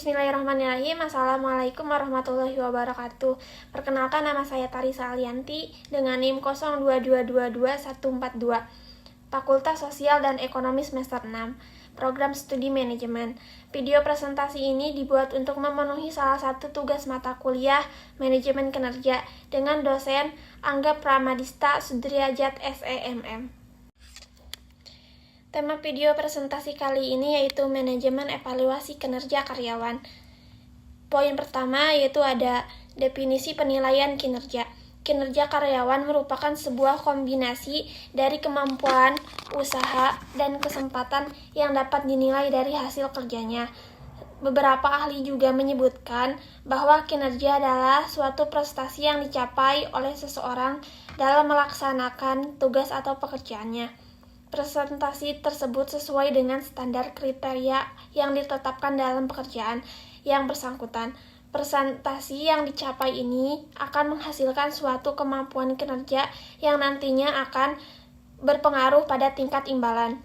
Bismillahirrahmanirrahim. Assalamualaikum warahmatullahi wabarakatuh. Perkenalkan, nama saya Tarisa Alianti dengan NIM 022222142, Fakultas Sosial dan Ekonomi semester 6, Program Studi Manajemen. Video presentasi ini dibuat untuk memenuhi salah satu tugas mata kuliah Manajemen Kinerja dengan dosen Angga Pramadista Sudriajat SEMM. Tema video presentasi kali ini yaitu manajemen evaluasi kinerja karyawan. Poin pertama yaitu ada definisi penilaian kinerja. Kinerja karyawan merupakan sebuah kombinasi dari kemampuan, usaha, dan kesempatan yang dapat dinilai dari hasil kerjanya. Beberapa ahli juga menyebutkan bahwa kinerja adalah suatu prestasi yang dicapai oleh seseorang dalam melaksanakan tugas atau pekerjaannya. Presentasi tersebut sesuai dengan standar kriteria yang ditetapkan dalam pekerjaan yang bersangkutan. Presentasi yang dicapai ini akan menghasilkan suatu kemampuan kinerja yang nantinya akan berpengaruh pada tingkat imbalan.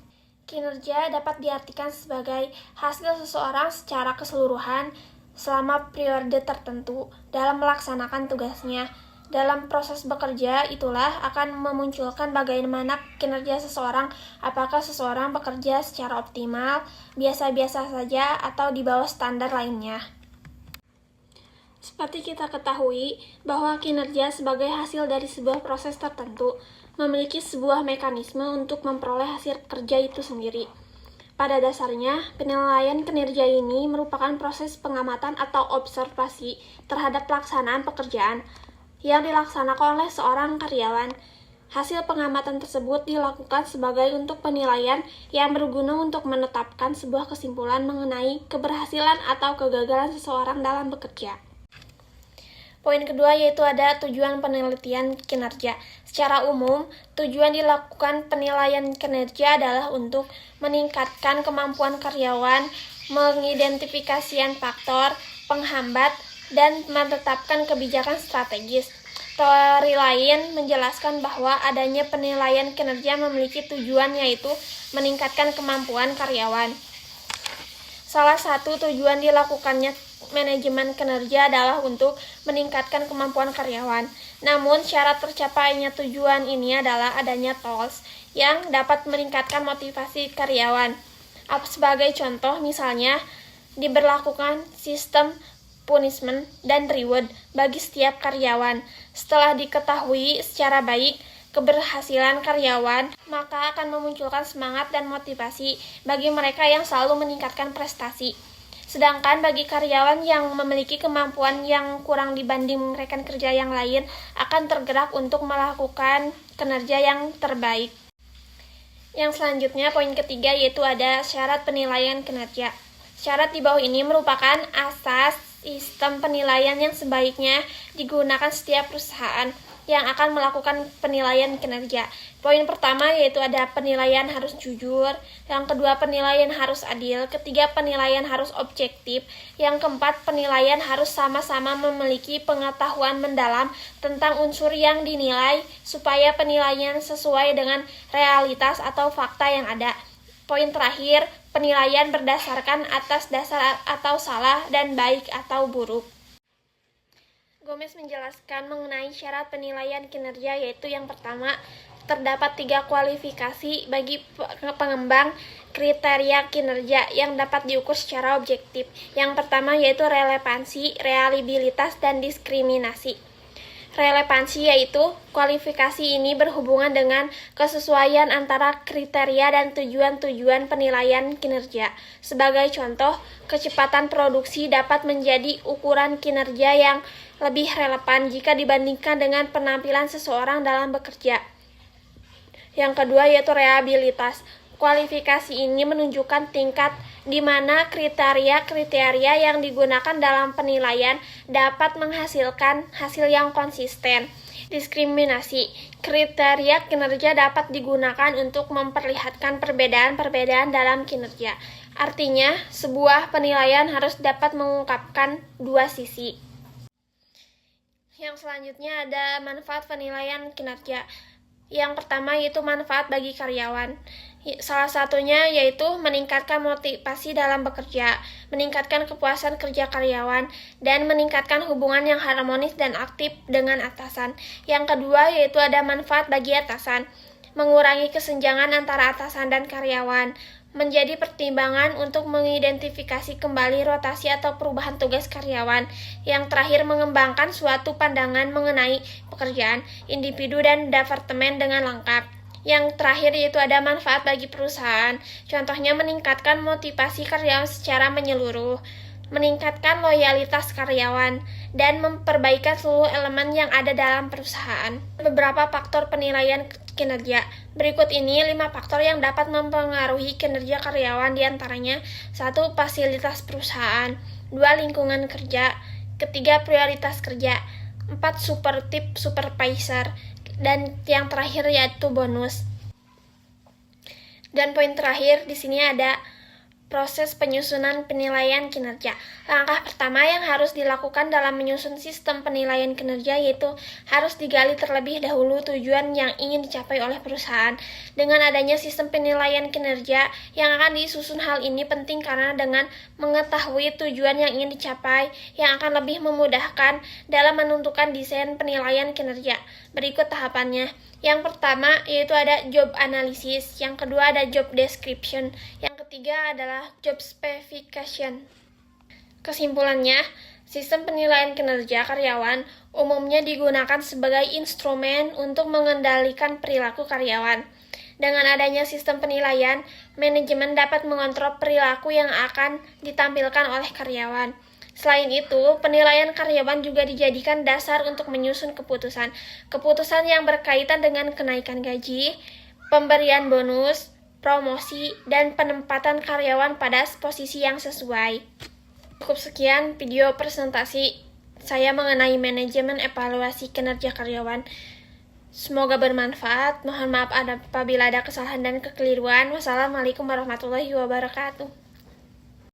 Kinerja dapat diartikan sebagai hasil seseorang secara keseluruhan selama periode tertentu dalam melaksanakan tugasnya. Dalam proses bekerja itulah akan memunculkan bagaimana kinerja seseorang, apakah seseorang bekerja secara optimal, biasa-biasa saja, atau di bawah standar lainnya. Seperti kita ketahui bahwa kinerja sebagai hasil dari sebuah proses tertentu memiliki sebuah mekanisme untuk memperoleh hasil kerja itu sendiri. Pada dasarnya, penilaian kinerja ini merupakan proses pengamatan atau observasi terhadap pelaksanaan pekerjaan yang dilaksanakan oleh seorang karyawan. Hasil pengamatan tersebut dilakukan sebagai untuk penilaian yang berguna untuk menetapkan sebuah kesimpulan mengenai keberhasilan atau kegagalan seseorang dalam bekerja. Poin kedua yaitu ada tujuan penelitian kinerja. Secara umum, tujuan dilakukan penilaian kinerja adalah untuk meningkatkan kemampuan karyawan, mengidentifikasikan faktor penghambat, dan menetapkan kebijakan strategis. Teori lain menjelaskan bahwa adanya penilaian kinerja memiliki tujuan yaitu meningkatkan kemampuan karyawan. Salah satu tujuan dilakukannya manajemen kinerja adalah untuk meningkatkan kemampuan karyawan. Namun syarat tercapainya tujuan ini adalah adanya tools yang dapat meningkatkan motivasi karyawan. Sebagai contoh, misalnya diberlakukan sistem punishment dan reward bagi setiap karyawan. Setelah diketahui secara baik keberhasilan karyawan, maka akan memunculkan semangat dan motivasi bagi mereka yang selalu meningkatkan prestasi. Sedangkan bagi karyawan yang memiliki kemampuan yang kurang dibanding rekan kerja yang lain, akan tergerak untuk melakukan kinerja yang terbaik. Yang selanjutnya, poin ketiga yaitu ada syarat penilaian kinerja. Syarat di bawah ini merupakan asas sistem penilaian yang sebaiknya digunakan setiap perusahaan yang akan melakukan penilaian kinerja. Poin pertama yaitu ada penilaian harus jujur, yang kedua penilaian harus adil, ketiga penilaian harus objektif, yang keempat penilaian harus sama-sama memiliki pengetahuan mendalam tentang unsur yang dinilai supaya penilaian sesuai dengan realitas atau fakta yang ada. Poin terakhir, penilaian berdasarkan atas dasar atau salah dan baik atau buruk. Gomez menjelaskan mengenai syarat penilaian kinerja yaitu yang pertama, terdapat 3 kualifikasi bagi pengembang kriteria kinerja yang dapat diukur secara objektif. Yang pertama yaitu relevansi, reliabilitas, dan diskriminasi. Relevansi yaitu kualifikasi ini berhubungan dengan kesesuaian antara kriteria dan tujuan-tujuan penilaian kinerja. Sebagai contoh, kecepatan produksi dapat menjadi ukuran kinerja yang lebih relevan jika dibandingkan dengan penampilan seseorang dalam bekerja. Yang kedua yaitu reliabilitas. Kualifikasi ini menunjukkan tingkat di mana kriteria-kriteria yang digunakan dalam penilaian dapat menghasilkan hasil yang konsisten. Diskriminasi. Kriteria kinerja dapat digunakan untuk memperlihatkan perbedaan-perbedaan dalam kinerja. Artinya, sebuah penilaian harus dapat mengungkapkan dua sisi. Yang selanjutnya ada manfaat penilaian kinerja. Yang pertama yaitu manfaat bagi karyawan. Salah satunya yaitu meningkatkan motivasi dalam bekerja, meningkatkan kepuasan kerja karyawan, dan meningkatkan hubungan yang harmonis dan aktif dengan atasan. Yang kedua yaitu ada manfaat bagi atasan, mengurangi kesenjangan antara atasan dan karyawan, menjadi pertimbangan untuk mengidentifikasi kembali rotasi atau perubahan tugas karyawan. Yang terakhir, mengembangkan suatu pandangan mengenai pekerjaan, individu, dan departemen dengan lengkap. Yang terakhir yaitu ada manfaat bagi perusahaan, contohnya meningkatkan motivasi karyawan secara menyeluruh, meningkatkan loyalitas karyawan, dan memperbaikan seluruh elemen yang ada dalam perusahaan. Beberapa faktor penilaian kinerja. Berikut ini 5 faktor yang dapat mempengaruhi kinerja karyawan, diantaranya 1. Fasilitas perusahaan, 2. Lingkungan kerja, 3. Prioritas kerja, 4. Supervisor, dan yang terakhir yaitu bonus. Dan poin terakhir di sini ada proses penyusunan penilaian kinerja. Langkah pertama yang harus dilakukan dalam menyusun sistem penilaian kinerja yaitu harus digali terlebih dahulu tujuan yang ingin dicapai oleh perusahaan. Dengan adanya sistem penilaian kinerja yang akan disusun, hal ini penting karena dengan mengetahui tujuan yang ingin dicapai yang akan lebih memudahkan dalam menentukan desain penilaian kinerja. Berikut tahapannya. Yang pertama yaitu ada job analysis, yang kedua ada job description, yang ketiga adalah job specification. Kesimpulannya, sistem penilaian kinerja karyawan umumnya digunakan sebagai instrumen untuk mengendalikan perilaku karyawan. Dengan adanya sistem penilaian, manajemen dapat mengontrol perilaku yang akan ditampilkan oleh karyawan. Selain itu, penilaian karyawan juga dijadikan dasar untuk menyusun keputusan. Keputusan yang berkaitan dengan kenaikan gaji, pemberian bonus, promosi, dan penempatan karyawan pada posisi yang sesuai. Cukup sekian video presentasi saya mengenai manajemen evaluasi kinerja karyawan. Semoga bermanfaat. Mohon maaf apabila ada kesalahan dan kekeliruan. Wassalamualaikum warahmatullahi wabarakatuh.